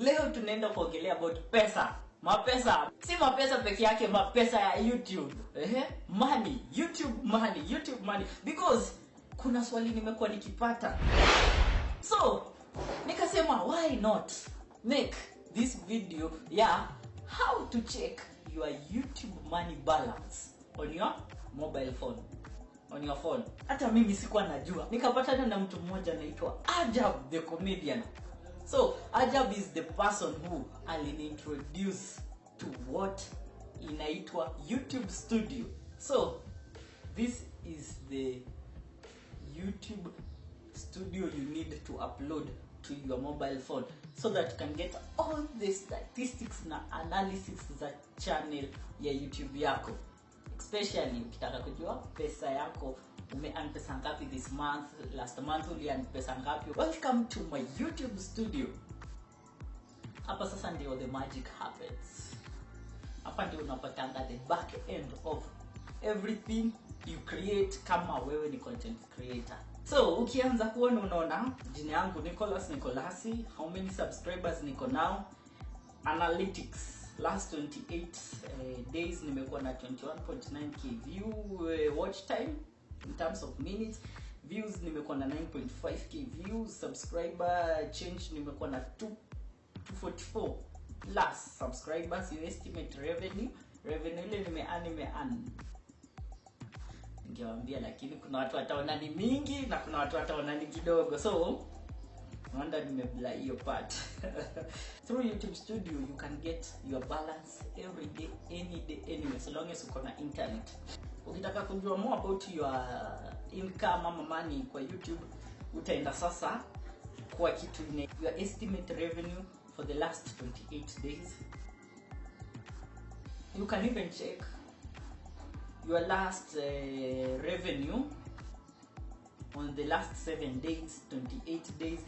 leo tunaenda kuongelea about pesa. Mapesa, si mapesa peke yake, mapesa ya YouTube. Money, YouTube money. Because kuna swali nimekuwa nikipata. So, nikasema why not make this video how to check your YouTube money balance on your mobile phone. On your phone. Hata mimi sikuwa najua. Nikapatana na mtu mmoja anaitwa Ajab the comedian. So, Ajab is the person who introduce to what inaitwa YouTube Studio. So, this is the YouTube Studio you need to upload to your mobile phone so that you can get all the statistics na analysis za channel ya YouTube yako. Especially ukitaka kujua pesa yako, umeearn pesa ngapi this month, last month uliearn pesa ngapi. Welcome to my YouTube Studio. Hapa sasa ndio the magic happens. Hapa ndio unapatanga the back end of everything you create kama wewe ni content creator. So, ukianza kuona unaona jina yangu Nicolasi, how many subscribers niko now, analytics last 28 days nimekuwa na 21.9k view, watch time in terms of minutes, views nimekuwa na 9.5k views, subscriber change nimekuwa na 244 plus subscribers. You estimate revenue ile nimeearn ningewaambia, lakini kuna watu wataona ni mingi na kuna watu wataona ni kidogo. So wanda nimebla hiyo part. Through YouTube Studio you can get your balance every day, any day, anywhere, so long as uko na internet. Ukitaka kujua more about your income ama money kwa YouTube, utaenda sasa kwa kitu ni your estimate revenue for the last 28 days. You can even check your last revenue on the last 7 days, 28 days,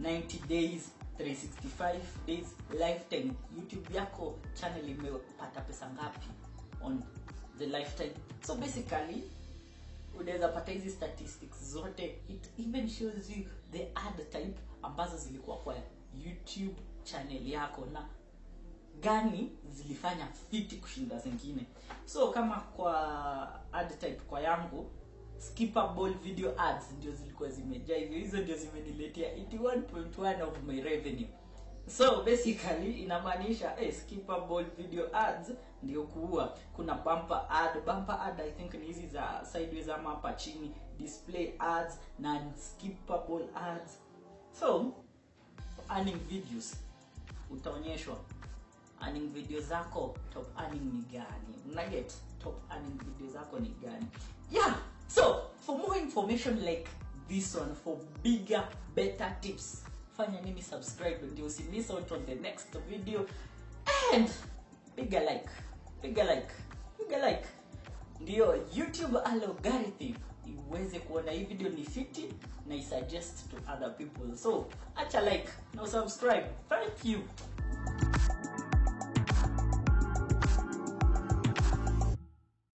90 days, 365 days, lifetime. YouTube yako channel imepata pesa ngapi on the lifetime. So basically unaweza pata hizi statistics zote. It even shows you the ad type ambazo zilikuwa kwa YouTube channel yako na gani zilifanya fiti kushinda zingine. So kama kwa ad type kwa yangu, skippable video ads ndio zilikuwa zimejaa hivyo, hizo ndio zimeniletea 81.1 of my revenue. So basically inamaanisha skippable video ads ndio kuua. Kuna bumper ad I think ni hizi za sideways ama hapa chini, display ads na skippable ads. So earning videos utaonyeshwa earning video zako, top earning ni gani, unaget top earning video zako ni gani. So for more information like this one, for bigger better tips, fanya nini? Subscribe ndio usimiss out on the next video, and bigger like ndio YouTube algorithm iweze kuona hii video ni fiti na isuggest to other people. So acha like na subscribe. Thank you.